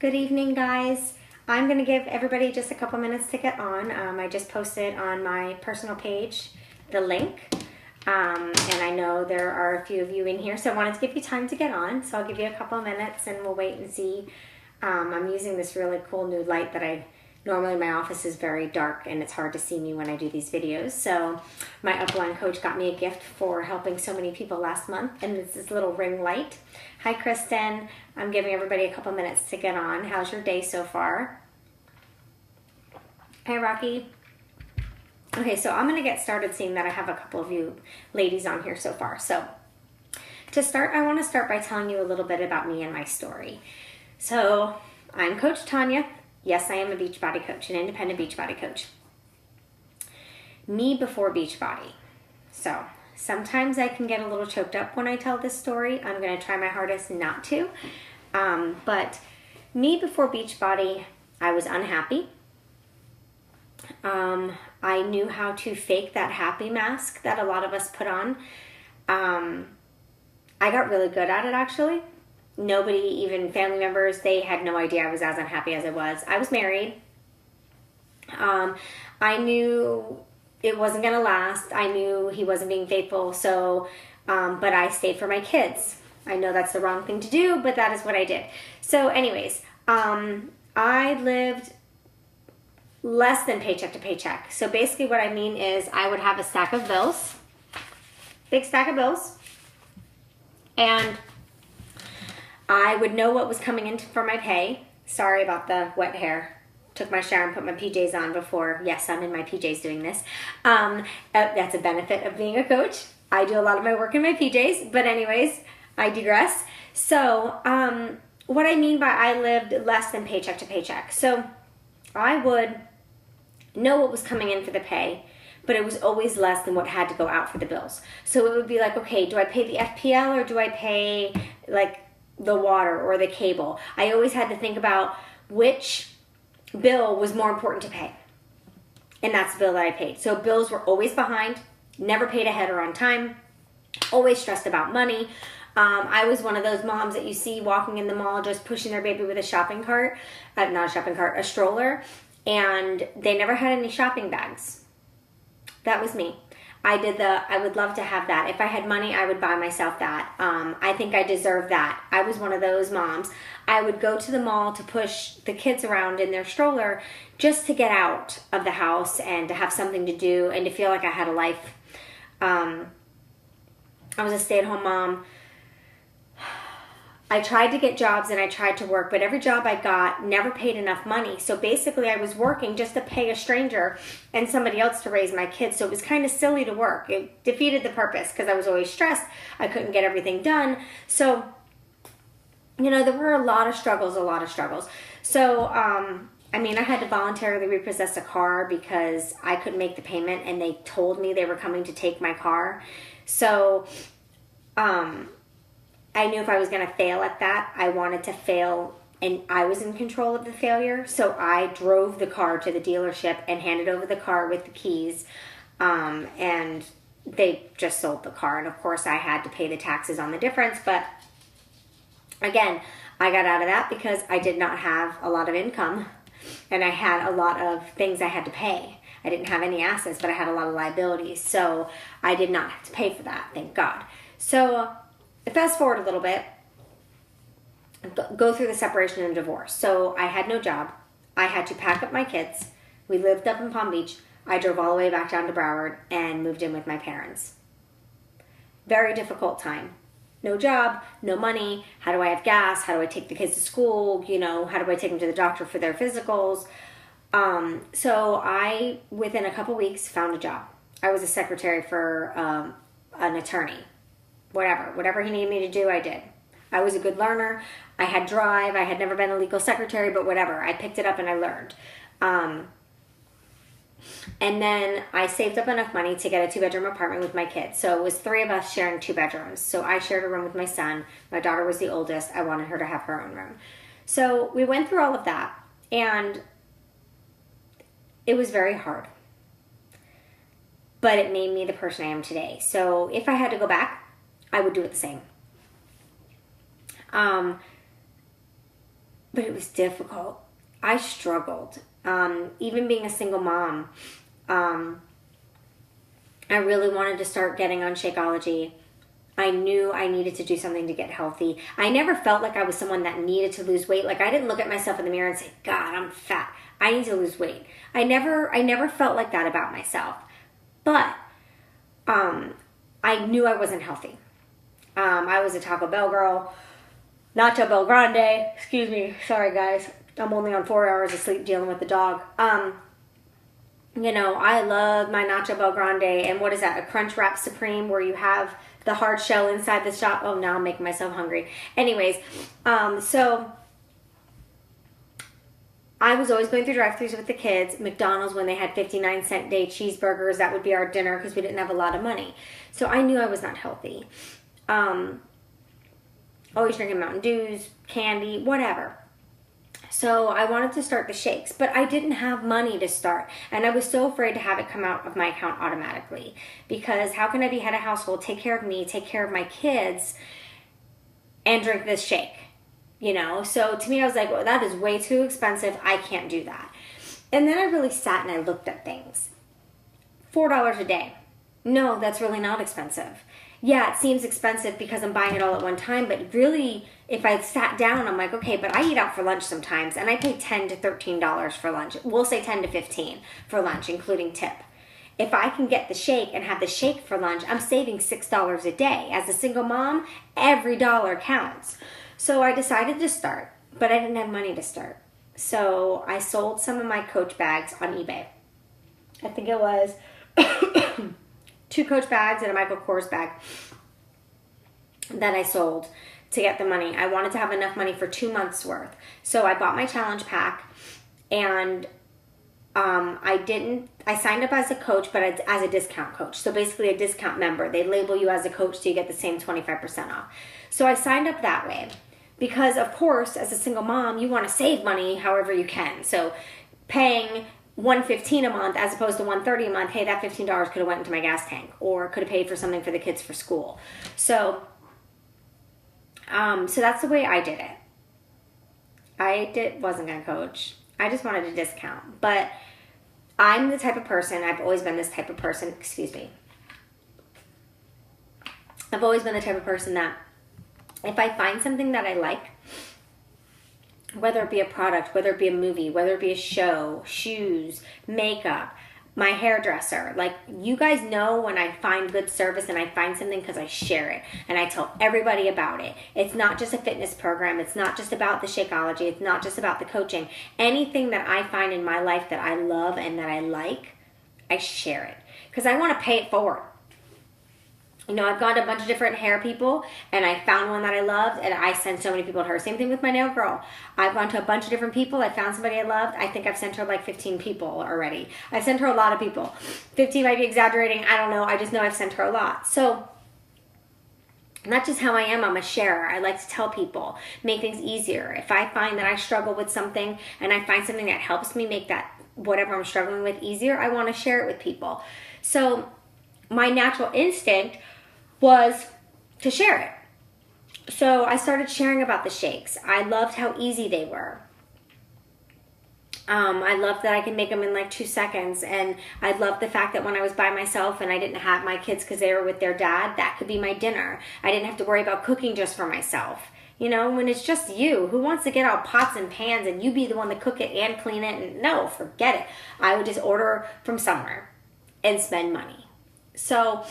Good evening, guys. I'm going to give everybody just a couple minutes to get on. I just posted on my personal page the link, and I know there are a few of you in here, so I wanted to give you time to get on. So I'll give you a couple of minutes and we'll wait and see. I'm using this really cool new light that normally my office is very dark and it's hard to see me when I do these videos. So my upline coach got me a gift for helping so many people last month, and it's this little ring light. Hi, Kristen. I'm giving everybody a couple minutes to get on. How's your day so far? Hi, Rocky. Okay, so I'm going to get started, seeing that I have a couple of you ladies on here so far. So to start, I want to start by telling you a little bit about me and my story. So I'm Coach Tanya. Yes, I am a Beachbody coach, an independent Beachbody coach. Me before Beachbody. So sometimes I can get a little choked up when I tell this story. I'm going to try my hardest not to. But me before Beachbody, I was unhappy. I knew how to fake that happy mask that a lot of us put on. I got really good at it, actually. Nobody, even family members, they had no idea I was as unhappy as I was. I was married. I knew it wasn't going to last. I knew he wasn't being faithful. So, but I stayed for my kids. I know that's the wrong thing to do, but that is what I did. So anyways, I lived less than paycheck to paycheck. So basically what I mean is I would have a stack of bills, big stack of bills, and I would know what was coming in for my pay. Sorry about the wet hair. Took my shower and put my PJs on before. Yes, I'm in my PJs doing this. That's a benefit of being a coach. I do a lot of my work in my PJs, but anyways, I digress. So what I mean by I lived less than paycheck to paycheck. So I would know what was coming in for the pay, but it was always less than what had to go out for the bills. So it would be like, okay, do I pay the FPL or do I pay like the water or the cable? I always had to think about which bill was more important to pay. And that's the bill that I paid. So bills were always behind, never paid ahead or on time, always stressed about money. I was one of those moms that you see walking in the mall just pushing their baby with a shopping cart, not a shopping cart, a stroller, and they never had any shopping bags. That was me. I would love to have that. If I had money, I would buy myself that. I think I deserve that. I was one of those moms. I would go to the mall to push the kids around in their stroller just to get out of the house and to have something to do and to feel like I had a life. I was a stay-at-home mom. I tried to get jobs and I tried to work, but every job I got never paid enough money. So basically I was working just to pay a stranger and somebody else to raise my kids. So it was kind of silly to work. It defeated the purpose because I was always stressed. I couldn't get everything done. So, you know, there were a lot of struggles. So, I mean, I had to voluntarily repossess a car because I couldn't make the payment and they told me they were coming to take my car. So, I knew if I was going to fail at that, I wanted to fail and I was in control of the failure. So I drove the car to the dealership and handed over the car with the keys. And they just sold the car. And of course I had to pay the taxes on the difference. But again, I got out of that because I did not have a lot of income and I had a lot of things I had to pay. I didn't have any assets, but I had a lot of liabilities. So I did not have to pay for that, thank God. So fast forward a little bit, go through the separation and divorce. So I had no job. I had to pack up my kids. We lived up in Palm Beach. I drove all the way back down to Broward and moved in with my parents. Very difficult time. No job, no money. How do I have gas? How do I take the kids to school? You know, how do I take them to the doctor for their physicals? So I, within a couple weeks, found a job. I was a secretary for an attorney. Whatever he needed me to do, I did. I was a good learner. I had drive. I had never been a legal secretary, but whatever. I picked it up and I learned. And then I saved up enough money to get a 2-bedroom apartment with my kids. So it was 3 of us sharing 2 bedrooms. So I shared a room with my son. My daughter was the oldest. I wanted her to have her own room. So we went through all of that. And it was very hard. But it made me the person I am today. So if I had to go back, I would do it the same. but it was difficult. I struggled. Even being a single mom, I really wanted to start getting on Shakeology. I knew I needed to do something to get healthy. I never felt like I was someone that needed to lose weight. Like, I didn't look at myself in the mirror and say, God, I'm fat. I need to lose weight. I never felt like that about myself. But I knew I wasn't healthy. I was a Taco Bell girl, Nacho Bel Grande. Excuse me. Sorry, guys. I'm only on 4 hours of sleep dealing with the dog. You know, I love my Nacho Bel Grande. And what is that? A Crunch Wrap Supreme where you have the hard shell inside the shop. Oh, now I'm making myself hungry. Anyways, so I was always going through drive-thrus with the kids. McDonald's, when they had 59-cent day cheeseburgers, that would be our dinner because we didn't have a lot of money. So I knew I was not healthy. Always drinking Mountain Dews, candy, whatever. So I wanted to start the shakes, but I didn't have money to start. And I was so afraid to have it come out of my account automatically. Because how can I be head of household, take care of me, take care of my kids, and drink this shake? You know? So to me, I was like, well, that is way too expensive. I can't do that. And then I really sat and I looked at things. $4 a day. No, that's really not expensive. Yeah, it seems expensive because I'm buying it all at one time, but really, if I sat down, I'm like, okay, but I eat out for lunch sometimes, and I pay $10 to $13 for lunch. We'll say 10 to 15 for lunch, including tip. If I can get the shake and have the shake for lunch, I'm saving $6 a day. As a single mom, every dollar counts. So I decided to start, but I didn't have money to start. So I sold some of my Coach bags on eBay. I think it was 2 Coach bags and a Michael Kors bag that I sold to get the money. I wanted to have enough money for 2 months worth. So I bought my challenge pack, and I signed up as a coach, but as a discount coach. So basically a discount member. They label you as a coach so you get the same 25% off. So I signed up that way because, of course, as a single mom, you want to save money however you can. So paying $115 a month as opposed to $130 a month, hey, that $15 could have went into my gas tank or could have paid for something for the kids for school. So that's the way I did it. Wasn't going to coach. I just wanted a discount. But I'm the type of person, I've always been this type of person, excuse me. I've always been the type of person that if I find something that I like, whether it be a product, whether it be a movie, whether it be a show, shoes, makeup, my hairdresser. Like, you guys know when I find good service and I find something because I share it and I tell everybody about it. It's not just a fitness program. It's not just about the Shakeology. It's not just about the coaching. Anything that I find in my life that I love and that I like, I share it because I want to pay it forward. You know, I've gone to a bunch of different hair people, and I found one that I loved, and I sent so many people to her. Same thing with my nail girl. I've gone to a bunch of different people. I found somebody I loved. I think I've sent her like 15 people already. I've sent her a lot of people. 15 might be exaggerating. I don't know. I just know I've sent her a lot. So that's just how I am. I'm a sharer. I like to tell people, make things easier. If I find that I struggle with something, and I find something that helps me make that whatever I'm struggling with easier, I want to share it with people. So my natural instinct was to share it. So I started sharing about the shakes. I loved how easy they were. I loved that I could make them in like 2 seconds. And I loved the fact that when I was by myself and I didn't have my kids because they were with their dad, that could be my dinner. I didn't have to worry about cooking just for myself. You know, when it's just you, who wants to get out pots and pans and you be the one to cook it and clean it? And no, forget it. I would just order from somewhere and spend money. So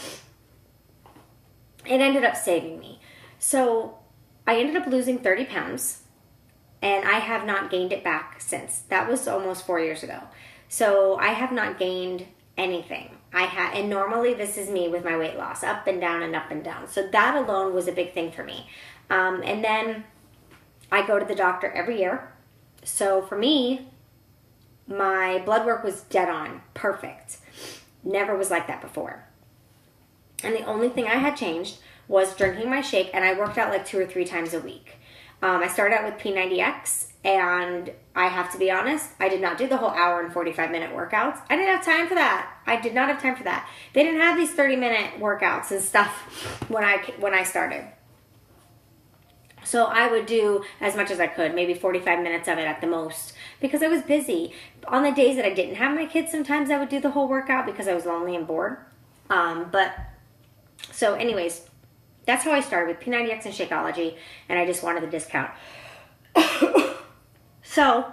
it ended up saving me. So I ended up losing 30 pounds, and I have not gained it back since. That was almost 4 years ago. So I have not gained anything. And normally this is me with my weight loss, up and down and up and down. So that alone was a big thing for me. And then I go to the doctor every year. So for me, my blood work was dead on, perfect. Never was like that before. And the only thing I had changed was drinking my shake, and I worked out like 2 or 3 times a week. I started out with P90X, and I have to be honest, I did not do the whole hour and 45-minute workouts. I didn't have time for that. I did not have time for that. They didn't have these 30-minute workouts and stuff when I started. So I would do as much as I could, maybe 45 minutes of it at the most, because I was busy. On the days that I didn't have my kids, sometimes I would do the whole workout because I was lonely and bored. So anyways, that's how I started with P90X and Shakeology, and I just wanted the discount. So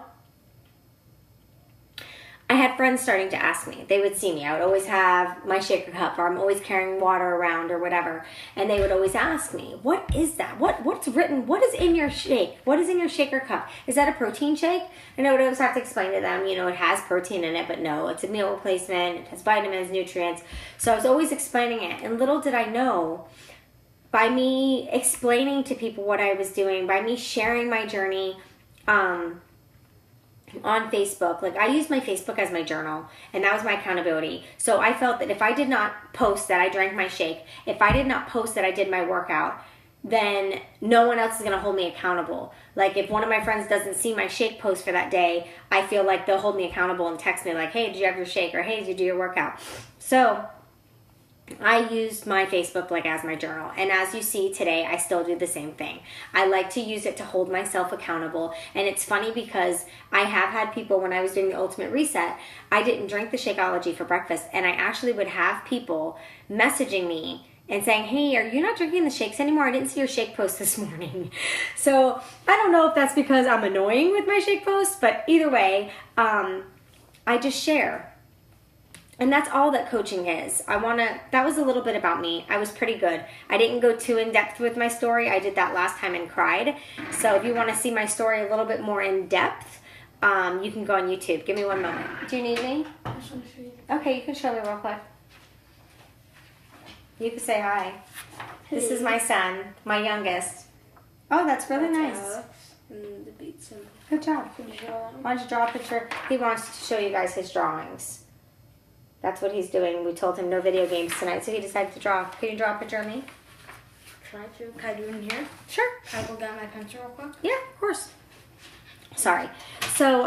I had friends starting to ask me. They would see me. I would always have my shaker cup, or I'm always carrying water around or whatever. And they would always ask me, what is that? What's written? What is in your shake? What is in your shaker cup? Is that a protein shake? And I would always have to explain to them, it has protein in it, but no, it's a meal replacement. It has vitamins, nutrients. So I was always explaining it. And little did I know, by me explaining to people what I was doing, by me sharing my journey, on Facebook, like I used my Facebook as my journal, and that was my accountability. So I felt that if I did not post that I drank my shake, if I did not post that I did my workout, then no one else is going to hold me accountable. Like if one of my friends doesn't see my shake post for that day, I feel like they'll hold me accountable and text me like, hey, did you have your shake? Or hey, did you do your workout? So I used my Facebook like as my journal, and as you see today, I still do the same thing. I like to use it to hold myself accountable, and it's funny because I have had people, when I was doing the Ultimate Reset, I didn't drink the Shakeology for breakfast, and I actually would have people messaging me and saying, hey, are you not drinking the shakes anymore? I didn't see your shake post this morning. So I don't know if that's because I'm annoying with my shake posts, but either way, I just share. And that's all that coaching is. That was a little bit about me. I was pretty good. I didn't go too in depth with my story. I did that last time and cried. So if you want to see my story a little bit more in depth, you can go on YouTube. Give me one moment. Do you need me? I just want to show you. Okay, you can show me real quick. You can say hi. This is my son, my youngest. Oh, that's really nice. Alex and the beat symbol. Good job. Can you draw them? Why don't you draw a picture? He wants to show you guys his drawings. That's what he's doing. We told him no video games tonight, so he decided to draw. Can you draw a picture of me? Try to. Can I do it in here? Sure. Can I go get my pencil real quick? Yeah, of course. Sorry. So,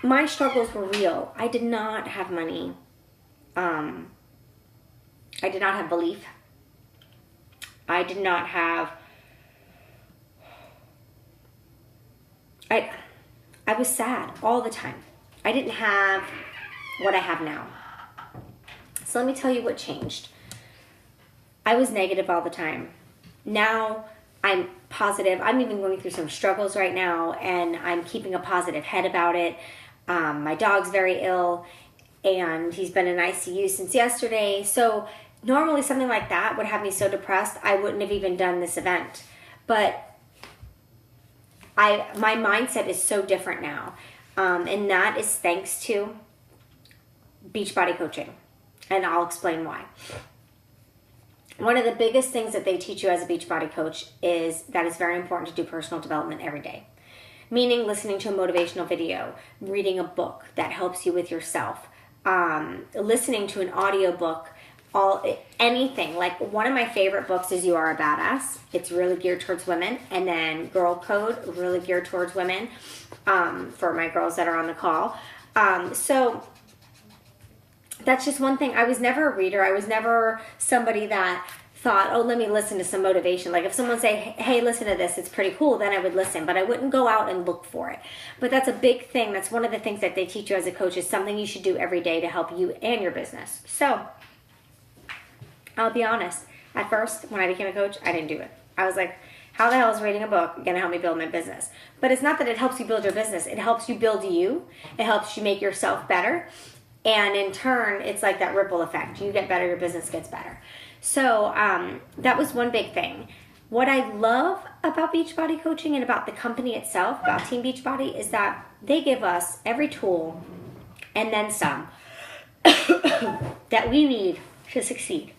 my struggles were real. I did not have money. I did not have belief. I did not have... I was sad all the time. I didn't have what I have now. So let me tell you what changed. I was negative all the time. Now I'm positive. I'm even going through some struggles right now, and I'm keeping a positive head about it. My dog's very ill, and he's been in ICU since yesterday. So normally something like that would have me so depressed I wouldn't have even done this event. But my mindset is so different now. And that is thanks to Beachbody coaching. And I'll explain why. One of the biggest things that they teach you as a Beachbody coach is that it's very important to do personal development every day. Meaning listening to a motivational video, reading a book that helps you with yourself, listening to an audiobook, anything. Like one of my favorite books is You Are a Badass. It's really geared towards women. And then Girl Code, really geared towards women, for my girls that are on the call. So that's just one thing. I was never a reader. I was never somebody that thought, oh, let me listen to some motivation. Like if someone say, hey, listen to this, it's pretty cool, then I would listen. But I wouldn't go out and look for it. But that's a big thing. That's one of the things that they teach you as a coach, is something you should do every day to help you and your business. So I'll be honest. At first, when I became a coach, I didn't do it. I was like, how the hell is reading a book going to help me build my business? But it's not that it helps you build your business. It helps you build you. It helps you make yourself better. And in turn, it's like that ripple effect. You get better, your business gets better. So that was one big thing. What I love about Beachbody coaching and about the company itself, about Team Beachbody, is that they give us every tool and then some that we need to succeed.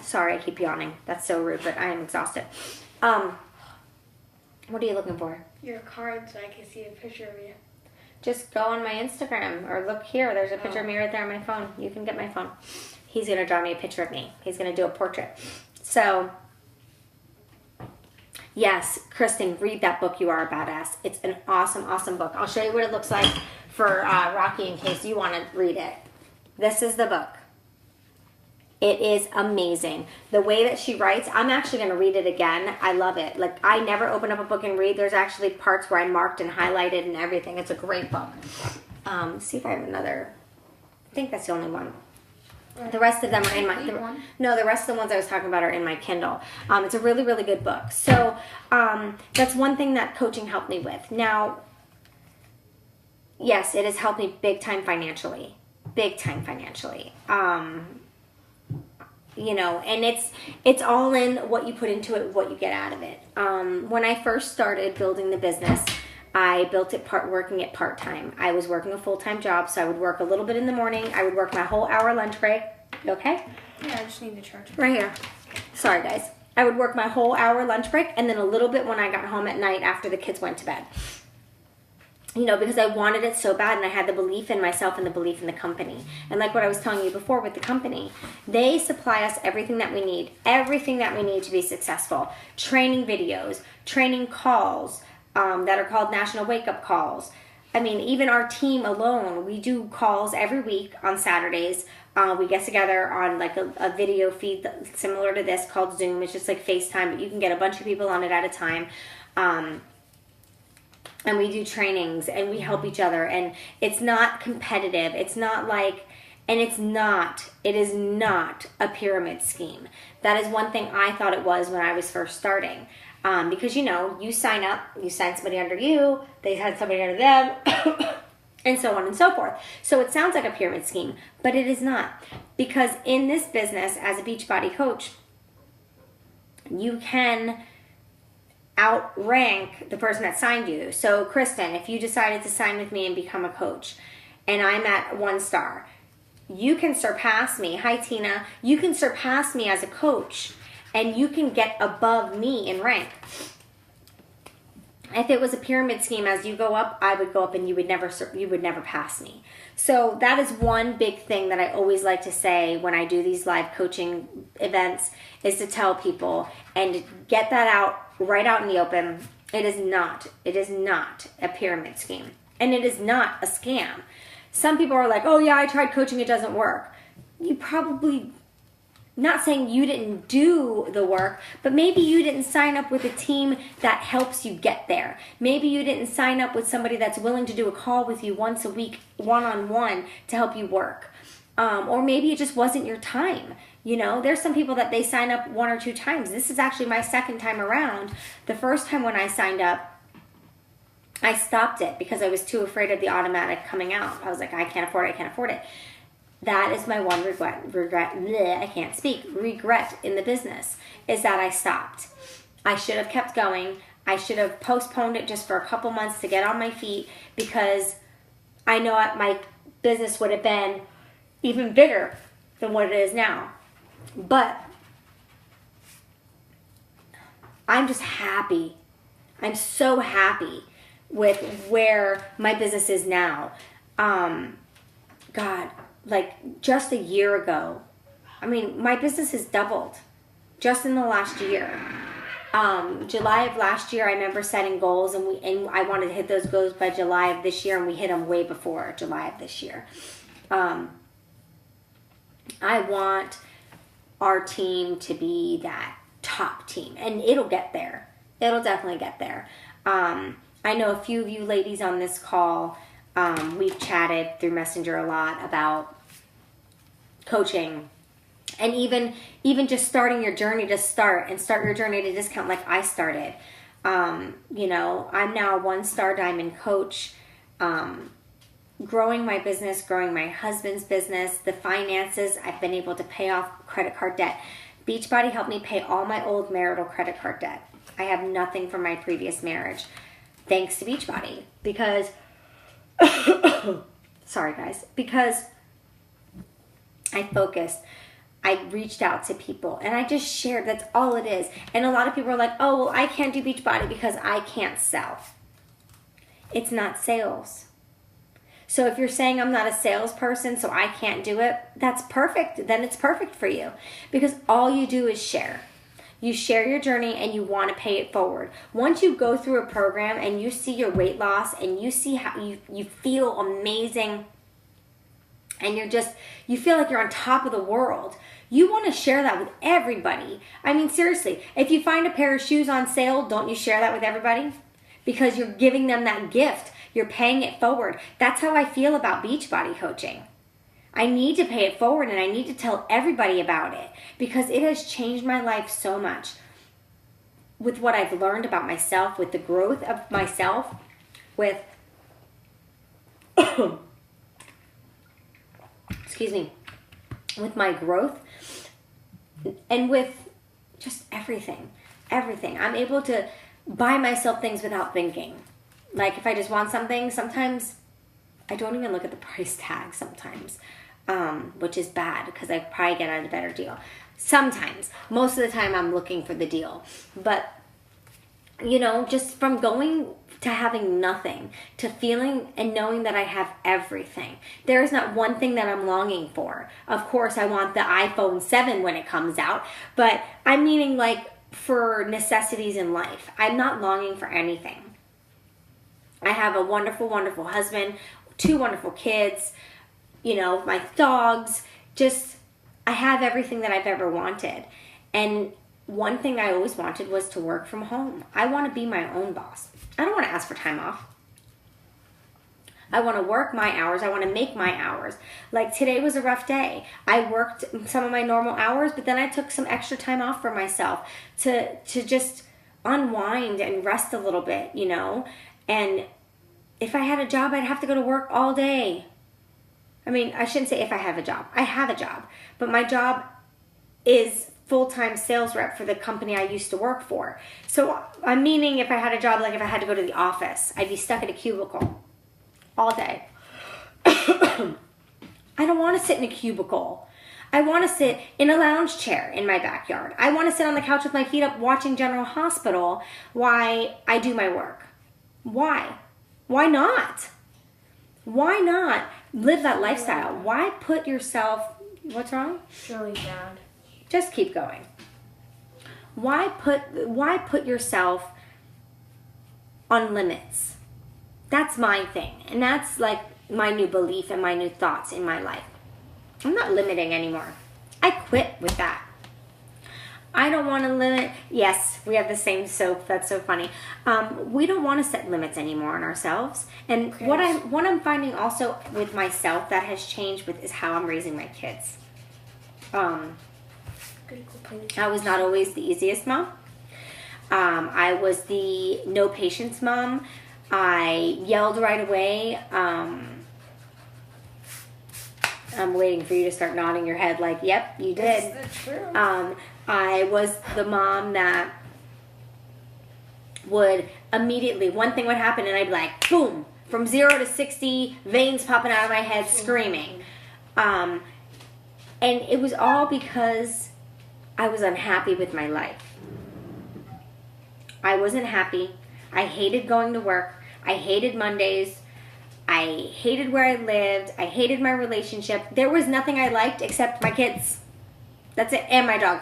Sorry, I keep yawning. That's so rude, but I am exhausted. What are you looking for? Your card so I can see a picture of you. Just go on my Instagram or look here. There's a picture of me right there on my phone. You can get my phone. He's going to draw me a picture of me. He's going to do a portrait. So, yes, Kristen, read that book, You Are a Badass. It's an awesome, awesome book. I'll show you what it looks like for Rocky in case you want to read it. This is the book. It is amazing. The way that she writes, I'm actually going to read it again. I love it. Like, I never open up a book and read. There's actually parts where I marked and highlighted and everything. It's a great book. See if I have another. I think that's the only one. The rest of them are in my... The rest of the ones I was talking about are in my Kindle. It's a really, really good book. So that's one thing that coaching helped me with. Now, yes, it has helped me big time financially. Big time financially. You know, and it's all in what you put into it, what you get out of it. When I first started building the business, I built it working it part-time. I was working a full-time job, so I would work a little bit in the morning. I would work my whole hour lunch break. You okay? Yeah, I just need to charge. Right here. Sorry, guys. I would work my whole hour lunch break and then a little bit when I got home at night after the kids went to bed. You know, because I wanted it so bad and I had the belief in myself and the belief in the company. And like what I was telling you before with the company, they supply us everything that we need to be successful. Training videos, training calls that are called National Wake Up Calls. I mean, even our team alone, we do calls every week on Saturdays. We get together on like a video feed similar to this called Zoom. It's just like FaceTime, but you can get a bunch of people on it at a time. And we do trainings and we help each other, and it's not competitive. It's not like, and it is not a pyramid scheme. That is one thing I thought it was when I was first starting. Because, you know, you sign up, you sign somebody under you, they had somebody under them, and so on and so forth. So it sounds like a pyramid scheme, but it is not. Because in this business, as a Beachbody coach, you can outrank the person that signed you. So Kristen, if you decided to sign with me and become a coach, and I'm at 1 star, you can surpass me. Hi, Tina. You can surpass me as a coach, and you can get above me in rank. If it was a pyramid scheme, as you go up, I would go up, and you would never pass me. So that is one big thing that I always like to say when I do these live coaching events, is to tell people and get that out right out in the open. It is not a pyramid scheme, and it is not a scam. Some people are like, oh yeah, I tried coaching, it doesn't work. You probably, not saying you didn't do the work, but maybe you didn't sign up with a team that helps you get there. Maybe you didn't sign up with somebody that's willing to do a call with you once a week, one-on-one, to help you work. Or maybe it just wasn't your time. You know, there's some people that they sign up 1 or 2 times. This is actually my second time around. The first time when I signed up, I stopped it because I was too afraid of the automatic coming out. I was like, I can't afford it. That is my one regret, I can't speak, regret in the business, is that I stopped. I should have kept going. I should have postponed it just for a couple months to get on my feet, because I know my business would have been even bigger than what it is now. But I'm just happy. I'm so happy with where my business is now. God, like just a year ago, I mean, my business has doubled just in the last year. July of last year, I remember setting goals, and I wanted to hit those goals by July of this year, and we hit them way before July of this year. I want our team to be that top team, and it'll get there. It'll definitely get there. I know a few of you ladies on this call, we've chatted through Messenger a lot about coaching, and even just starting your journey to start your journey to discount like I started. You know, I'm now a 1-star diamond coach, growing my business, growing my husband's business, the finances. I've been able to pay off credit card debt. Beachbody helped me pay all my old marital credit card debt. I have nothing from my previous marriage, thanks to Beachbody, because sorry guys, because I focused. I reached out to people and I just shared. That's all it is. And a lot of people are like, oh, well, I can't do Beachbody because I can't sell. It's not sales. So if you're saying I'm not a salesperson, so I can't do it, that's perfect. Then it's perfect for you, because all you do is share. You share your journey and you want to pay it forward. Once you go through a program and you see your weight loss and you see how you feel amazing, and you feel like you're on top of the world, You want to share that with everybody. I mean, seriously, if you find a pair of shoes on sale, don't you share that with everybody? Because you're giving them that gift. You're paying it forward. That's how I feel about Beachbody coaching. I need to pay it forward, and I need to tell everybody about it because it has changed my life so much with what I've learned about myself, with the growth of myself, with excuse me, with my growth, and with just everything. I'm able to buy myself things without thinking. Like if I just want something, sometimes I don't even look at the price tag sometimes, which is bad because I probably get at a better deal. Sometimes. Most of the time I'm looking for the deal. But, you know, just from going to having nothing to feeling and knowing that I have everything. There is not one thing that I'm longing for. Of course, I want the iPhone 7 when it comes out, but I'm meaning like for necessities in life. I'm not longing for anything. I have a wonderful, wonderful husband, 2 wonderful kids, you know, my dogs, just, I have everything that I've ever wanted. And one thing I always wanted was to work from home. I want to be my own boss. I don't want to ask for time off. I want to work my hours. I want to make my hours. Like today was a rough day. I worked some of my normal hours, but then I took some extra time off for myself to just unwind and rest a little bit, you know. And if I had a job, I'd have to go to work all day. I mean, I shouldn't say if I have a job. I have a job. But my job is full-time sales rep for the company I used to work for. So I'm meaning if I had a job, like if I had to go to the office, I'd be stuck in a cubicle all day. I don't want to sit in a cubicle. I want to sit in a lounge chair in my backyard. I want to sit on the couch with my feet up watching General Hospital while I do my work. Why? Why not? Why not live that lifestyle? Why put yourself... What's wrong? Really bad. Just keep going. Why put yourself on limits? That's my thing. And that's like my new belief and my new thoughts in my life. I'm not limiting anymore. I quit with that. I don't want to limit. Yes, we have the same soap. That's so funny. We don't want to set limits anymore on ourselves. And Okay. what I'm finding also with myself that has changed with is how I'm raising my kids. I was not always the easiest mom. I was the no patience mom. I yelled right away. I'm waiting for you to start nodding your head like, yep, you did. That's true. I was the mom that would immediately, one thing would happen and I'd be like, boom, from 0 to 60, veins popping out of my head, screaming. And it was all because I was unhappy with my life. I wasn't happy. I hated going to work. I hated Mondays. I hated where I lived. I hated my relationship. There was nothing I liked except my kids. That's it. And my dog.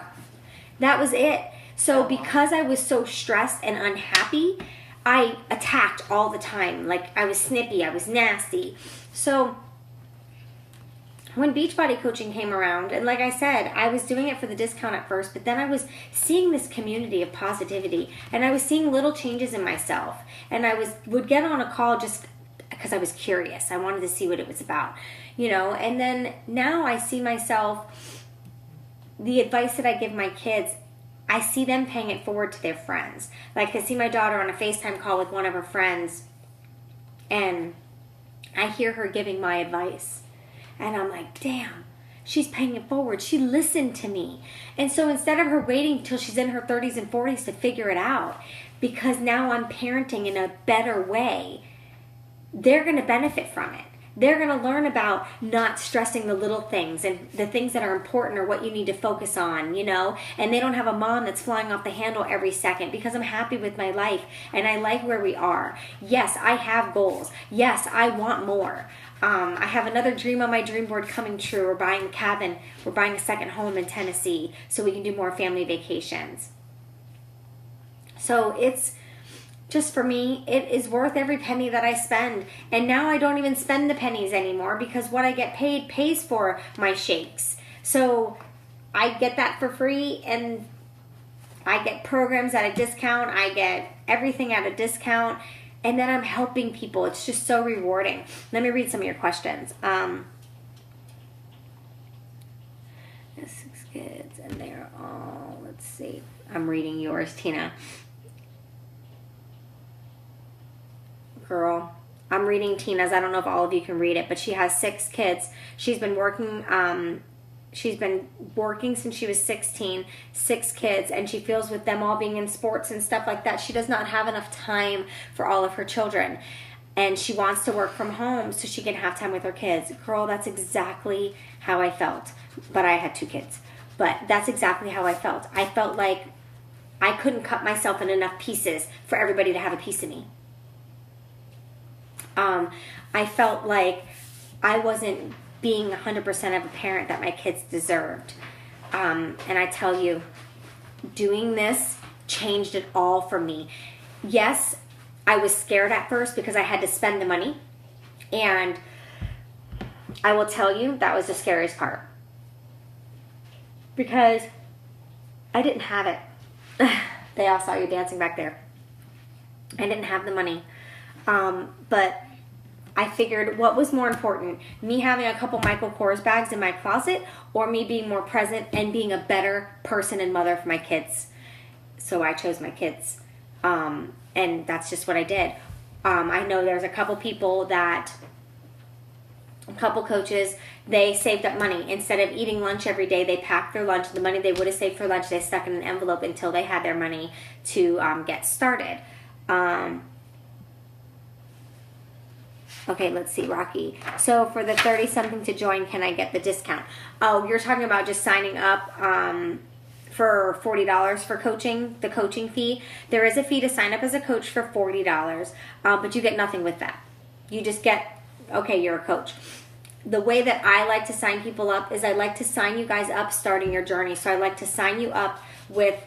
That was it. So because I was so stressed and unhappy, I attacked all the time. Like I was snippy. I was nasty. So when Beachbody coaching came around, and like I said, I was doing it for the discount at first, but then I was seeing this community of positivity, and I was seeing little changes in myself. And I would get on a call just because I was curious. I wanted to see what it was about, you know. And then now I see myself, the advice that I give my kids, I see them paying it forward to their friends. Like I see my daughter on a FaceTime call with one of her friends, and I hear her giving my advice. And I'm like, damn, she's paying it forward. She listened to me. And so instead of her waiting till she's in her 30s and 40s to figure it out, because now I'm parenting in a better way, they're going to benefit from it. They're going to learn about not stressing the little things and the things that are important or what you need to focus on, you know. And they don't have a mom that's flying off the handle every second, because I'm happy with my life and I like where we are. Yes, I have goals. Yes, I want more. I have another dream on my dream board coming true. We're buying a cabin. We're buying a second home in Tennessee so we can do more family vacations. So it's just, for me, it is worth every penny that I spend. And now I don't even spend the pennies anymore because what I get paid pays for my shakes. So I get that for free, and I get programs at a discount. I get everything at a discount, and then I'm helping people. It's just so rewarding. Let me read some of your questions. 6 kids, and they're all, let's see. I'm reading yours, Tina. Girl, I'm reading Tina's. I don't know if all of you can read it, but she has 6 kids. She's been working since she was 16, 6 kids, and she feels with them all being in sports and stuff like that, she does not have enough time for all of her children. And she wants to work from home so she can have time with her kids. Girl, that's exactly how I felt. But I had 2 kids. But that's exactly how I felt. I felt like I couldn't cut myself in enough pieces for everybody to have a piece of me. I felt like I wasn't being 100% of a parent that my kids deserved. And I tell you, doing this changed it all for me. Yes, I was scared at first because I had to spend the money. And I will tell you, that was the scariest part. Because I didn't have it. They all saw you dancing back there. I didn't have the money. But I figured, what was more important? Me having a couple Michael Kors bags in my closet, or me being more present and being a better person and mother for my kids? So I chose my kids. And that's just what I did. I know there's a couple coaches, they saved up money. Instead of eating lunch every day, they packed their lunch. The money they would have saved for lunch, they stuck in an envelope until they had their money to get started. Okay, let's see, Rocky. So for the 30-something to join, can I get the discount? Oh, you're talking about just signing up for $40 for coaching, the coaching fee. There is a fee to sign up as a coach for $40, but you get nothing with that. You just get, okay, you're a coach. The way that I like to sign people up is I like to sign you guys up starting your journey. So I like to sign you up with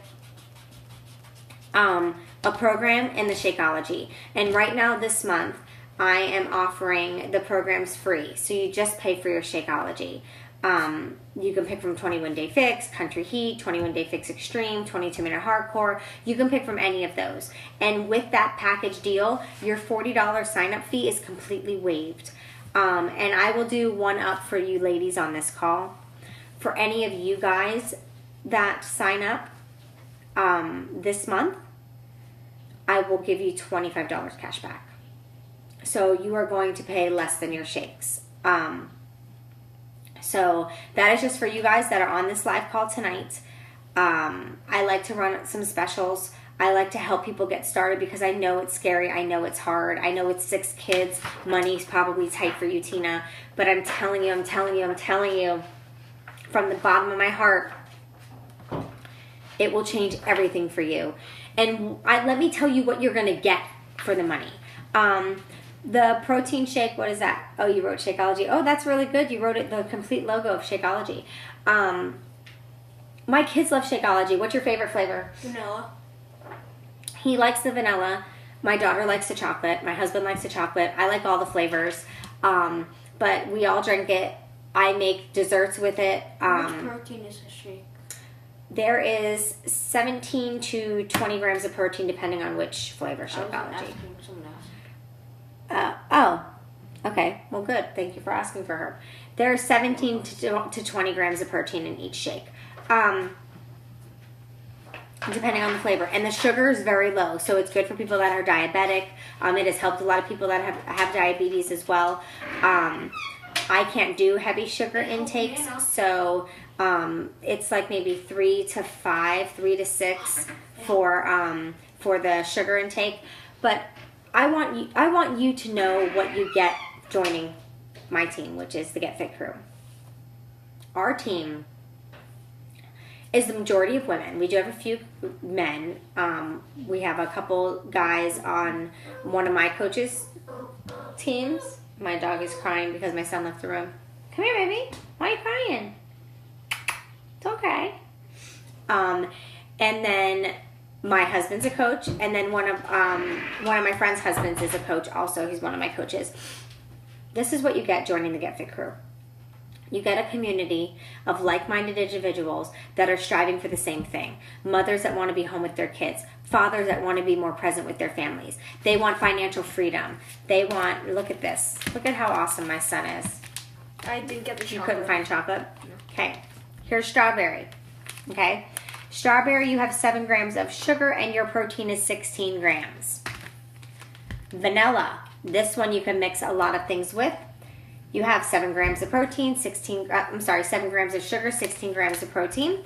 a program in the Shakeology. And right now this month, I am offering the programs free. So you just pay for your Shakeology. You can pick from 21 Day Fix, Country Heat, 21 Day Fix Extreme, 22-Minute Hardcore. You can pick from any of those. And with that package deal, your $40 sign-up fee is completely waived. And I will do one up for you ladies on this call. For any of you guys that sign up this month, I will give you $25 cash back. So you are going to pay less than your shakes. So that is just for you guys that are on this live call tonight. I like to run some specials. I like to help people get started because I know it's scary. I know it's hard. I know it's 6 kids. Money's probably tight for you, Tina. But I'm telling you, from the bottom of my heart, it will change everything for you. And let me tell you what you're going to get for the money. The protein shake, what is that? Oh, you wrote Shakeology. Oh, that's really good. You wrote it, the complete logo of Shakeology. My kids love Shakeology. What's your favorite flavor? Vanilla. He likes the vanilla. My daughter likes the chocolate. My husband likes the chocolate. I like all the flavors. But we all drink it. I make desserts with it. How much protein is a shake? There is 17 to 20 grams of protein depending on which flavor Shakeology. I was asking someone else. Okay. Well, good. Thank you for asking for her. There are 17 to 20 grams of protein in each shake. Depending on the flavor. And the sugar is very low, so it's good for people that are diabetic. It has helped a lot of people that have diabetes as well. I can't do heavy sugar intakes, so it's like maybe 3 to 6 for the sugar intake. But I want you to know what you get joining my team, which is the Get Fit Crew. Our team is the majority of women. We do have a few men. We have a couple guys on one of my coaches' teams. My dog is crying because my son left the room. Come here, baby. Why are you crying? It's okay. And then my husband's a coach, and then one of my friend's husbands is a coach also. He's one of my coaches. This is what you get joining the Get Fit Crew. You get a community of like-minded individuals that are striving for the same thing. Mothers that want to be home with their kids. Fathers that want to be more present with their families. They want financial freedom. They want, look at this. Look at how awesome my son is. I didn't get the You chocolate. couldn't find chocolate? No. Okay. Here's strawberry. Okay. Strawberry, you have 7 grams of sugar and your protein is 16 grams. Vanilla. This one you can mix a lot of things with. You have 7 grams of protein, 7 grams of sugar, 16 grams of protein.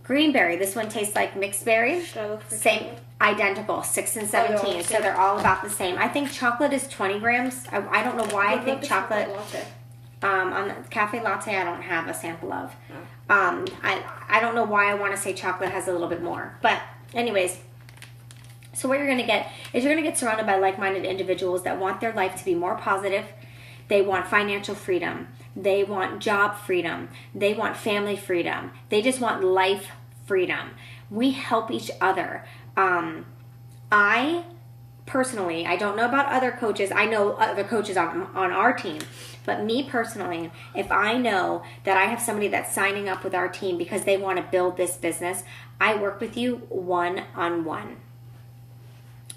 Greenberry, this one tastes like mixed berry. Should I look for Same, chocolate? identical, 6 and Oh, they're all 17. the So same. they're all about the same. I think chocolate is 20 grams. I don't know why I What think about the chocolate. latte? On the cafe latte, I don't have a sample of. Oh. I don't know why I want to say chocolate has a little bit more. But anyways, so what you're going to get is you're going to get surrounded by like-minded individuals that want their life to be more positive. They want financial freedom. They want job freedom. They want family freedom. They just want life freedom. We help each other. I personally, I don't know about other coaches. I know other coaches on our team. But me personally, if I know that I have somebody that's signing up with our team because they want to build this business, I work with you one-on-one.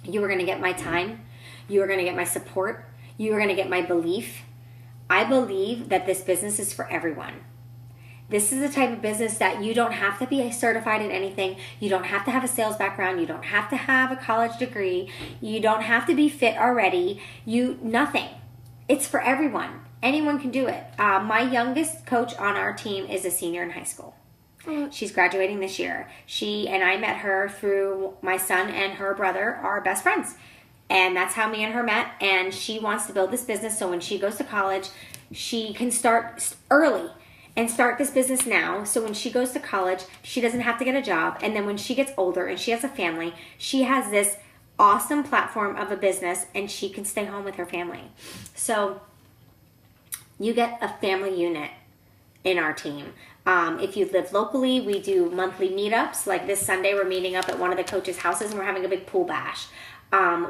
You are going to get my time. You are going to get my support. You are going to get my belief. I believe that this business is for everyone. This is the type of business that you don't have to be certified in anything. You don't have to have a sales background. You don't have to have a college degree. You don't have to be fit already. Nothing. It's for everyone. Anyone can do it. My youngest coach on our team is a senior in high school. She's graduating this year. She and I met her through my son and her brother are best friends. And that's how me and her met. And she wants to build this business so when she goes to college, she can start early and start this business now. So when she goes to college, she doesn't have to get a job. And then when she gets older and she has a family, she has this awesome platform of a business and she can stay home with her family. So you get a family unit in our team. If you live locally, we do monthly meetups. Like this Sunday, we're meeting up at one of the coaches' houses and we're having a big pool bash.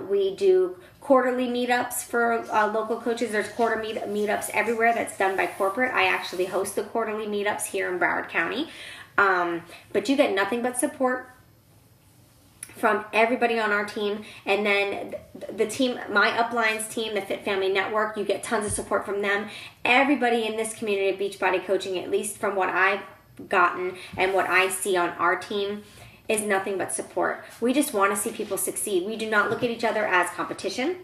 We do quarterly meetups for local coaches. There's quarter meetups everywhere that's done by corporate. I actually host the quarterly meetups here in Broward County. But you get nothing but support from everybody on our team. And then the team, my uplines team, the Fit Family Network, you get tons of support from them. Everybody in this community of Beachbody Coaching, at least from what I've gotten and what I see on our team, is nothing but support. We just want to see people succeed. We do not look at each other as competition.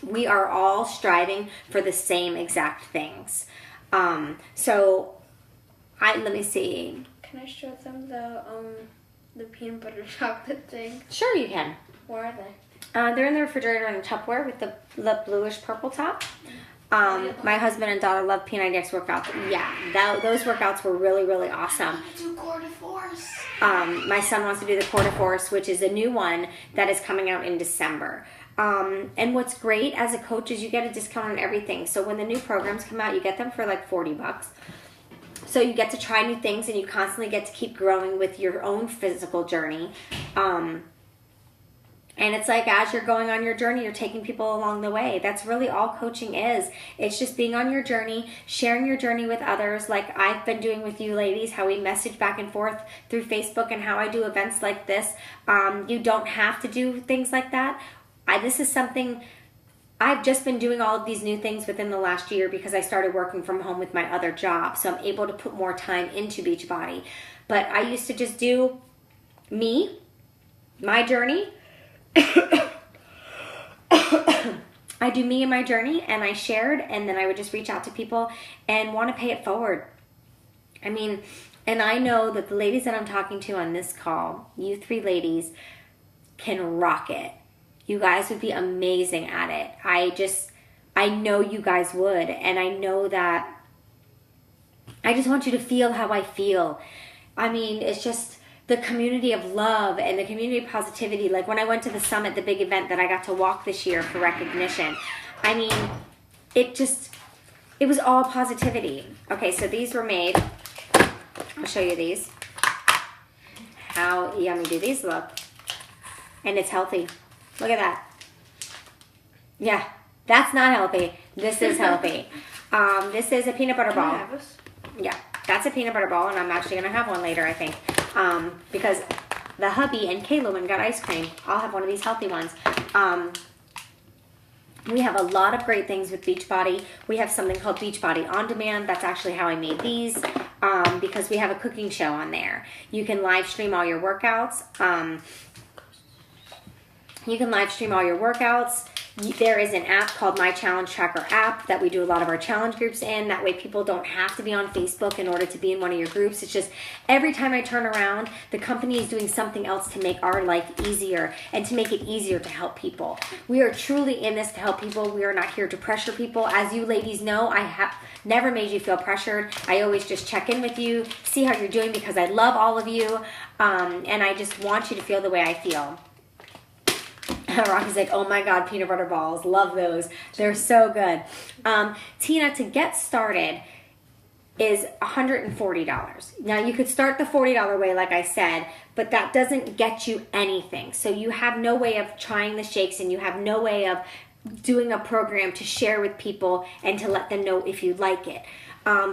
We are all striving for the same exact things. Let me see. Can I show them the peanut butter chocolate thing? Sure, you can. Where are they? They're in the refrigerator in the Tupperware with the bluish purple top. My husband and daughter love P90X workouts. Yeah, those workouts were really, really awesome. Do quarter force. My son wants to do the Quarter Force, which is a new one that is coming out in December. And what's great as a coach is you get a discount on everything. So when the new programs come out, you get them for like $40. So you get to try new things and you constantly get to keep growing with your own physical journey. And it's like as you're going on your journey, you're taking people along the way. That's really all coaching is. It's just being on your journey, sharing your journey with others like I've been doing with you ladies, how we message back and forth through Facebook and how I do events like this. You don't have to do things like that. This is something I've just been doing all of these new things within the last year because I started working from home with my other job. So I'm able to put more time into Beachbody. But I used to just do me, my journey. I do me and my journey and I shared and then I would just reach out to people and want to pay it forward. I mean, and I know that the ladies that I'm talking to on this call, you 3 ladies, can rock it. You guys would be amazing at it. I know you guys would, and I know that I just want you to feel how I feel. I mean, it's just the community of love and the community of positivity. Like when I went to the summit, the big event that I got to walk this year for recognition, I mean, it was all positivity. Okay, so these were made. I'll show you these. How yummy do these look? And it's healthy. Look at that. Yeah, that's not healthy. This is healthy. This is a peanut butter Can I ball. have this? Yeah, that's a peanut butter ball, and I'm actually going to have one later, I think. Because the hubby and Kayla went and got ice cream. I'll have one of these healthy ones. We have a lot of great things with Beachbody. We have something called Beachbody On Demand. That's actually how I made these, because we have a cooking show on there. You can live stream all your workouts. There is an app called My Challenge Tracker app that we do a lot of our challenge groups in. That way people don't have to be on Facebook in order to be in one of your groups. It's just every time I turn around, the company is doing something else to make our life easier and to make it easier to help people. We are truly in this to help people. We are not here to pressure people. As you ladies know, I have never made you feel pressured. I always just check in with you, see how you're doing, because I love all of you, and I just want you to feel the way I feel. Rocky's like, oh my God, peanut butter balls. Love those. They're so good. Tina, to get started is $140. Now, you could start the $40 way, like I said, but that doesn't get you anything. So you have no way of trying the shakes, and you have no way of doing a program to share with people and to let them know if you like it.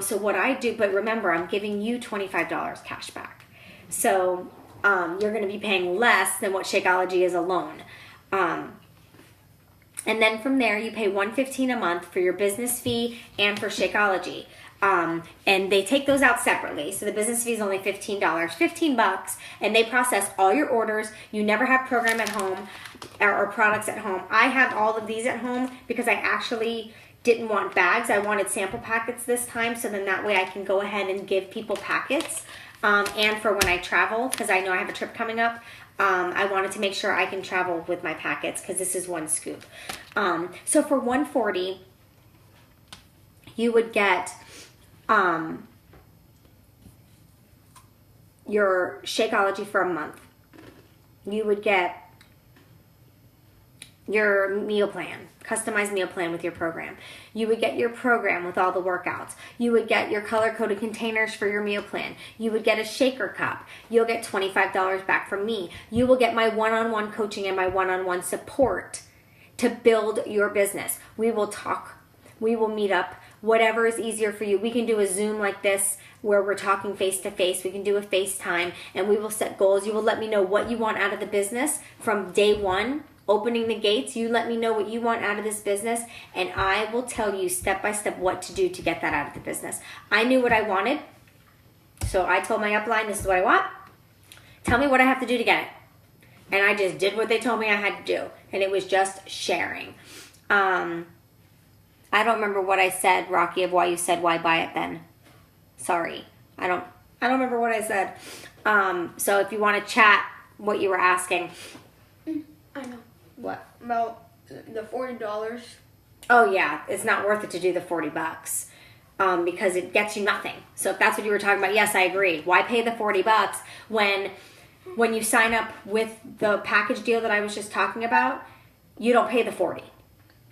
So what I do, but remember, I'm giving you $25 cash back. So you're going to be paying less than what Shakeology is alone. And then from there, you pay $115 a month for your business fee and for Shakeology. And they take those out separately. So the business fee is only $15, $15, and they process all your orders. You never have program at home or products at home. I have all of these at home because I actually didn't want bags. I wanted sample packets this time, so then that way I can go ahead and give people packets. And for when I travel, because I know I have a trip coming up, I wanted to make sure I can travel with my packets because this is one scoop. So for $140, you would get your Shakeology for a month. You would get your meal plan, customized meal plan with your program. You would get your program with all the workouts. You would get your color-coded containers for your meal plan. You would get a shaker cup. You'll get $25 back from me. You will get my one-on-one coaching and my one-on-one support to build your business. We will talk. We will meet up. Whatever is easier for you. We can do a Zoom like this where we're talking face-to-face. We can do a FaceTime, and we will set goals. You will let me know what you want out of the business from day one. Opening the gates, you let me know what you want out of this business, and I will tell you step by step what to do to get that out of the business. I knew what I wanted, so I told my upline, this is what I want. Tell me what I have to do to get it. And I just did what they told me I had to do, and it was just sharing. I don't remember what I said, Rocky, of why you said why buy it then. Sorry. I don't remember what I said. So if you want to chat what you were asking. I know. What? About the $40. Oh yeah, it's not worth it to do the $40 because it gets you nothing. So if that's what you were talking about, yes, I agree. Why pay the $40 when you sign up with the package deal that I was just talking about? You don't pay the $40.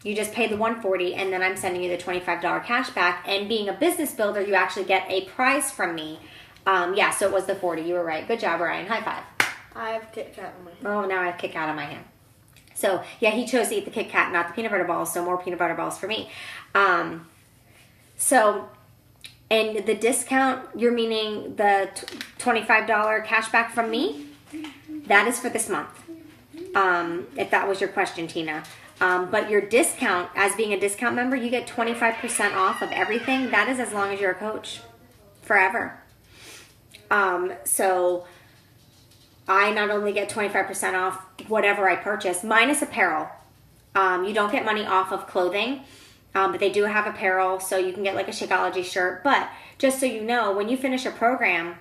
You just pay the $140, and then I'm sending you the $25 cash back. And being a business builder, you actually get a prize from me. Yeah, so it was the $40. You were right. Good job, Ryan. High five. I have Kit Kat in my hand. Oh, now I have Kit Kat in my hand. So, yeah, he chose to eat the Kit Kat, not the peanut butter balls, so more peanut butter balls for me. And the discount, you're meaning the $25 cash back from me? That is for this month, if that was your question, Tina. But your discount, as being a discount member, you get 25% off of everything. That is as long as you're a coach. Forever. So I not only get 25% off whatever I purchase, minus apparel. You don't get money off of clothing, but they do have apparel, so you can get like a Shakeology shirt. But just so you know, when you finish a program,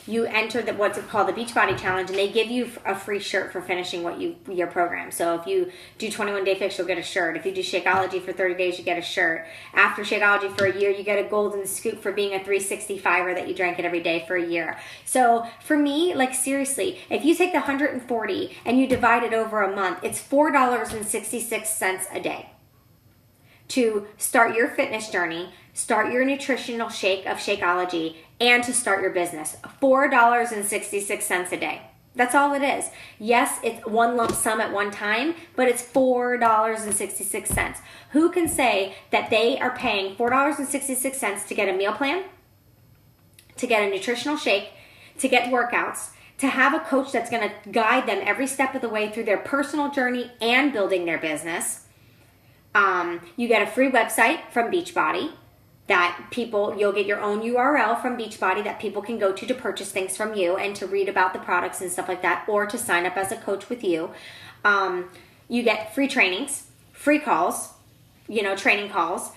you enter what's called the Beachbody Challenge, and they give you a free shirt for finishing your program. So if you do 21 Day Fix, you'll get a shirt. If you do Shakeology for 30 days, you get a shirt. After Shakeology for a year, you get a golden scoop for being a 365er that you drank it every day for a year. So for me, like seriously, if you take the $140 and you divide it over a month, it's $4.66 a day to start your fitness journey, start your nutritional shake of Shakeology, and to start your business. $4.66 a day. That's all it is. Yes, it's one lump sum at one time, but it's $4.66. Who can say that they are paying $4.66 to get a meal plan, to get a nutritional shake, to get workouts, to have a coach that's going to guide them every step of the way through their personal journey and building their business? You get a free website from Beachbody that you'll get your own URL from Beachbody that people can go to purchase things from you and to read about the products and stuff like that, or to sign up as a coach with you. You get free trainings, free calls, training calls.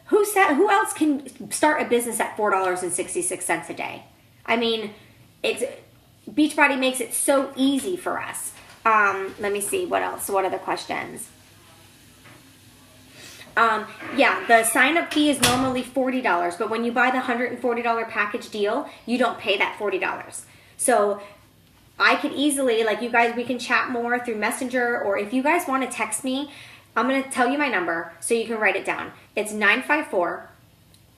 Who else can start a business at $4.66 a day? I mean, Beachbody makes it so easy for us. Let me see, what else? What other questions? The sign-up fee is normally $40, but when you buy the $140 package deal, you don't pay that $40. So I could easily, like you guys, we can chat more through Messenger, or if you guys want to text me, I'm going to tell you my number so you can write it down. It's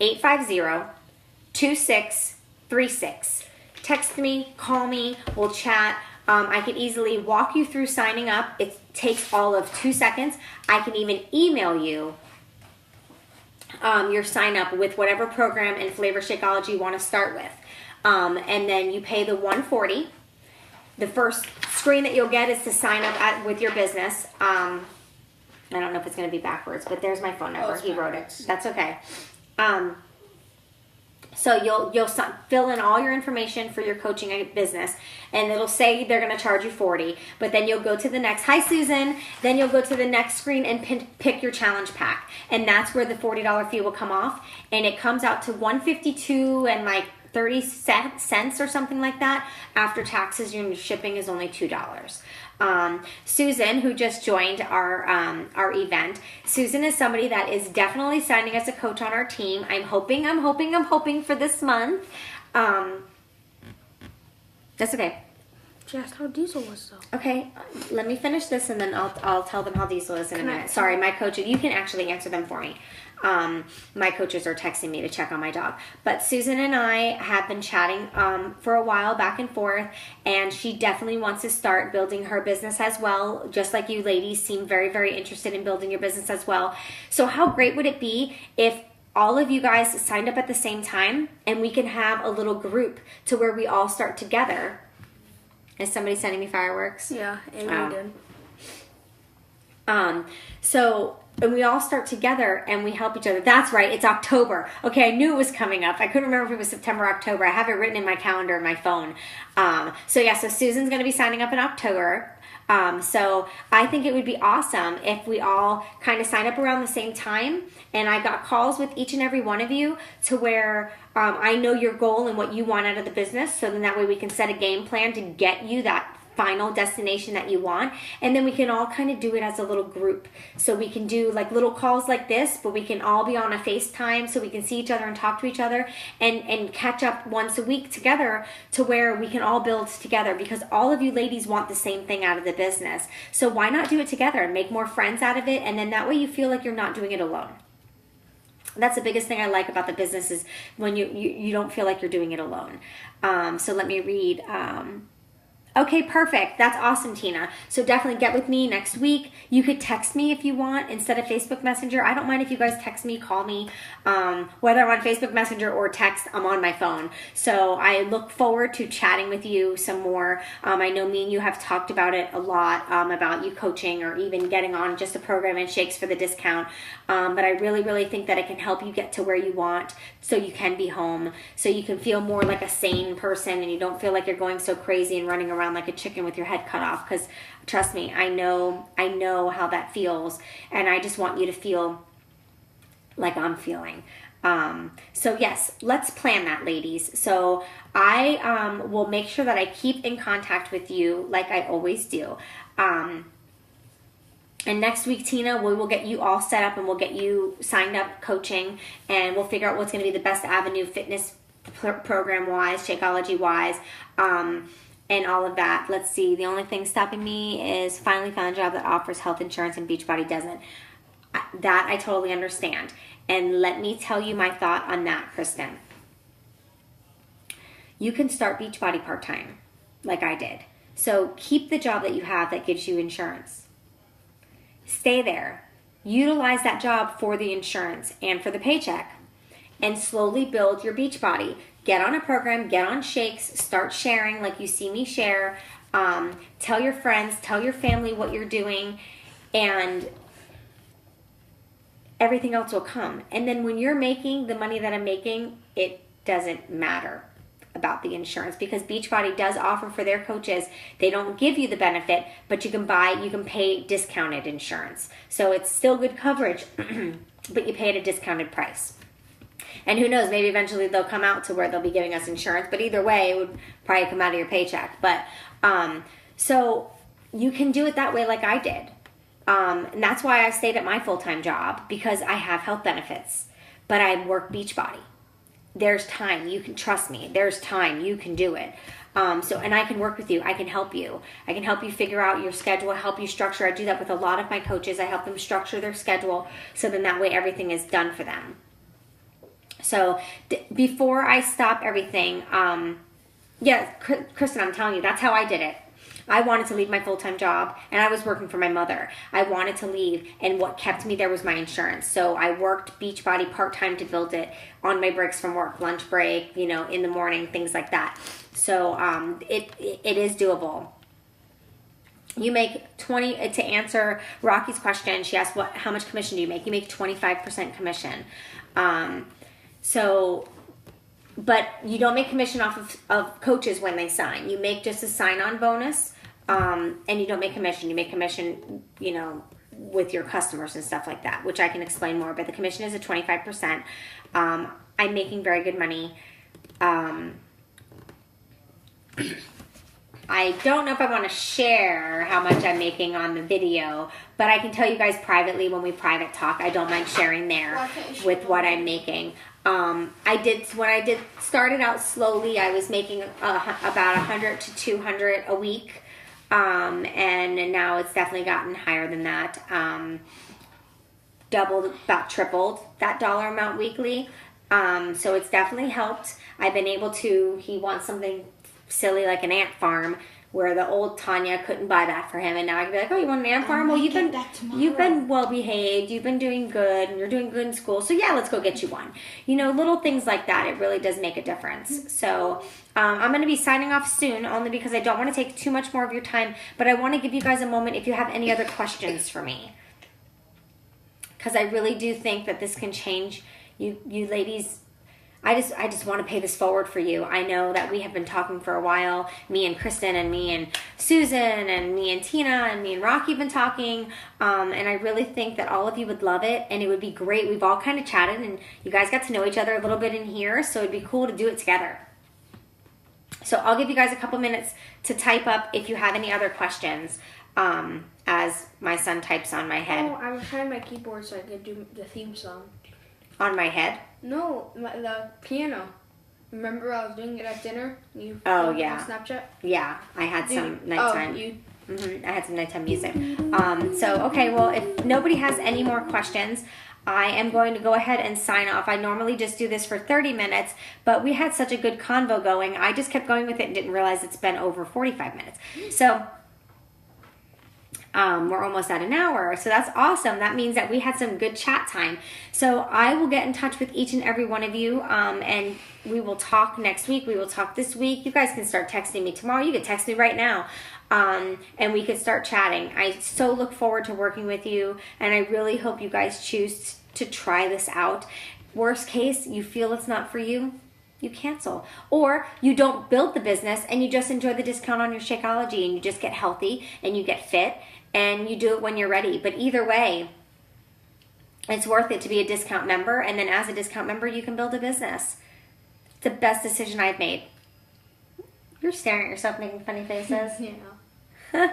954-850-2636. Text me, call me, we'll chat. I can easily walk you through signing up. It takes all of 2 seconds. I can even email you your sign up with whatever program and flavor Shakeology you want to start with. And then you pay the $140. The first screen that you'll get is to sign up with your business. I don't know if it's going to be backwards, but there's my phone number. He wrote it. That's okay. So you'll fill in all your information for your coaching business, and it'll say they're going to charge you $40. But then you'll go to the next. Hi, Susan. Then you'll go to the next screen and pick your challenge pack, and that's where the $40 fee will come off, and it comes out to $152 and like 30 cents or something like that. After taxes, your shipping is only $2. Susan, who just joined our event, Susan is somebody that is definitely signing as a coach on our team. I'm hoping for this month. That's okay. She asked how Diesel was though. Okay, let me finish this and then I'll tell them how Diesel is in a minute. Sorry, my coach, you can actually answer them for me. My coaches are texting me to check on my dog. But Susan and I have been chatting for a while back and forth, and she definitely wants to start building her business as well, just like you ladies seem very, very interested in building your business as well. So how great would it be if all of you guys signed up at the same time and we can have a little group to where we all start together? Is somebody sending me fireworks? Yeah, Amy did. And we all start together and we help each other. That's right, it's October. Okay, I knew it was coming up. I couldn't remember if it was September or October. I have it written in my calendar in my phone. So Susan's going to be signing up in October. So I think it would be awesome if we all kind of sign up around the same time, and I got calls with each and every one of you to where I know your goal and what you want out of the business, so then that way we can set a game plan to get you that final destination that you want, and then we can all kind of do it as a little group. So we can do like little calls like this, but we can all be on a FaceTime so we can see each other and talk to each other and catch up once a week together to where we can all build together, because all of you ladies want the same thing out of the business. So why not do it together and make more friends out of it, and then that way you feel like you're not doing it alone. That's the biggest thing I like about the business, is when you don't feel like you're doing it alone. So let me read. Okay, perfect. That's awesome, Tina. So definitely get with me next week. You could text me if you want instead of Facebook Messenger. I don't mind if you guys text me, call me. Whether I'm on Facebook Messenger or text, I'm on my phone. So I look forward to chatting with you some more. I know me and you have talked about it a lot, about you coaching or even getting on just a program and shakes for the discount. But I really, really think that it can help you get to where you want, so you can be home, so you can feel more like a sane person and you don't feel like you're going so crazy and running around like a chicken with your head cut off. Because trust me, I know how that feels, and I just want you to feel like I'm feeling. So yes, let's plan that, ladies. So I will make sure that I keep in contact with you like I always do. And next week, Tina, we will get you all set up and we'll get you signed up coaching, and we'll figure out what's going to be the best avenue fitness program-wise, Shakeology-wise, and all of that. Let's see. The only thing stopping me is finally found a job that offers health insurance and Beachbody doesn't. That I totally understand. And let me tell you my thought on that, Kristen. You can start Beachbody part-time, like I did. So keep the job that you have that gives you insurance. Stay there. Utilize that job for the insurance and for the paycheck. And slowly build your Beachbody. Get on a program, get on shakes, start sharing like you see me share. Tell your friends, tell your family what you're doing, and everything else will come. And then when you're making the money that I'm making, it doesn't matter about the insurance, because Beachbody does offer for their coaches. They don't give you the benefit, but you can pay discounted insurance. So it's still good coverage, but you pay at a discounted price. And who knows, maybe eventually they'll come out to where they'll be giving us insurance, but either way, it would probably come out of your paycheck. But so you can do it that way like I did. And that's why I stayed at my full-time job, because I have health benefits, but I work Beachbody. There's time. You can trust me. There's time. You can do it. And I can work with you. I can help you. I can help you figure out your schedule, help you structure. I do that with a lot of my coaches. I help them structure their schedule, so then that way everything is done for them. So before I stop everything, Kristen, I'm telling you, that's how I did it. I wanted to leave my full-time job, and I was working for my mother. I wanted to leave, and what kept me there was my insurance. So I worked Beachbody part-time to build it on my breaks from work, lunch break, in the morning, things like that. So it is doable. You make 20, to answer Rocky's question, she asked how much commission do you make? You make 25% commission. But you don't make commission off of coaches when they sign. You make just a sign-on bonus, and you don't make commission. You make commission, with your customers and stuff like that, which I can explain more. But the commission is at 25%. I'm making very good money. I don't know if I want to share how much I'm making on the video, but I can tell you guys privately when we private talk. I don't mind sharing there with what I'm making. When I started out slowly, I was making about 100 to 200 a week, and now it's definitely gotten higher than that. Doubled, about tripled that dollar amount weekly. So it's definitely helped. I've been able to. He wants something silly like an ant farm, where the old Tanya couldn't buy that for him, and now I can be like, oh, you want an ant farm? Well, you've been well behaved, you've been doing good, and you're doing good in school, so yeah, let's go get you one. Little things like that, it really does make a difference. So I'm going to be signing off soon, only because I don't want to take too much more of your time, but I want to give you guys a moment if you have any other questions for me, because I really do think that this can change you ladies. I just want to pay this forward for you. I know that we have been talking for a while, me and Kristen and me and Susan and me and Tina and me and Rocky have been talking, and I really think that all of you would love it, and it would be great. We've all kind of chatted, and you guys got to know each other a little bit in here, so it'd be cool to do it together. So I'll give you guys a couple minutes to type up if you have any other questions, as my son types on my head. Oh, I was trying my keyboard so I could do the theme song. On my head? No, the piano. Remember I was doing it at dinner? Oh, yeah. On Snapchat? Yeah, I had some nighttime. I had some nighttime music. Okay, well, if nobody has any more questions, I am going to go ahead and sign off. I normally just do this for 30 minutes, but we had such a good convo going. I just kept going with it and didn't realize it's been over 45 minutes. So we're almost at an hour, so that's awesome. That means that we had some good chat time. So I will get in touch with each and every one of you, and we will talk next week. We will talk this week. You guys can start texting me tomorrow. You can text me right now, and we could start chatting. I so look forward to working with you, and I really hope you guys choose to try this out. Worst case, you feel it's not for you, you cancel. Or you don't build the business and you just enjoy the discount on your Shakeology, and you just get healthy and you get fit and you do it when you're ready. But either way, it's worth it to be a discount member, and then as a discount member, you can build a business. It's the best decision I've made. You're staring at yourself making funny faces. Yeah.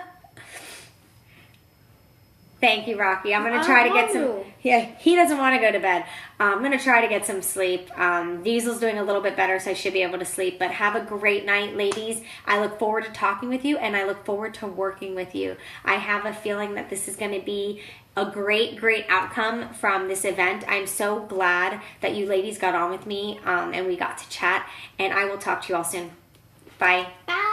Thank you, Rocky. I'm going to try to get some... Yeah, he doesn't want to go to bed. I'm going to try to get some sleep. Diesel's doing a little bit better, so I should be able to sleep. But have a great night, ladies. I look forward to talking with you, and I look forward to working with you. I have a feeling that this is going to be a great, great outcome from this event. I'm so glad that you ladies got on with me, and we got to chat. And I will talk to you all soon. Bye. Bye.